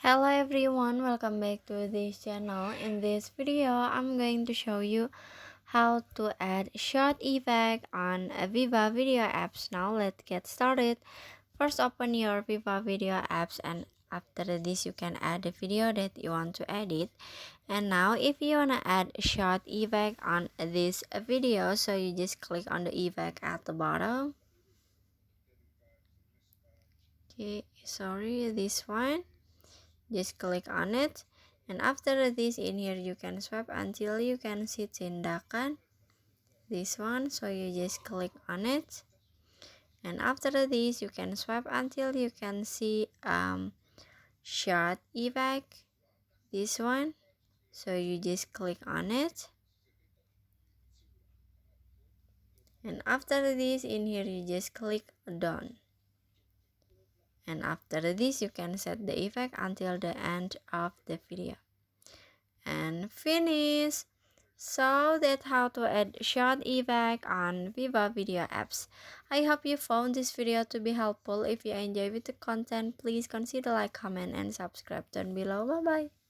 Hello everyone, welcome back to this channel. In this video, I'm going to show you how to add short effect on a VivaVideo apps. Now let's get started. First, open your VivaVideo apps, and after this you can add the video that you want to edit. And now if you wanna add short effect on this video, so you just click on the effect at the bottom. Okay, sorry, this one. Just click on it, and after this, in here you can swipe until you can see tindakan, this one. So you just click on it, and after this you can swipe until you can see short effect, this one. So you just click on it, and after this, in here you just click done, and after this you can set the effect until the end of the video and finish. So that's how to add short effect on VivaVideo apps. I hope you found this video to be helpful. If you enjoyed the content, please consider like, comment, and subscribe down below. Bye bye.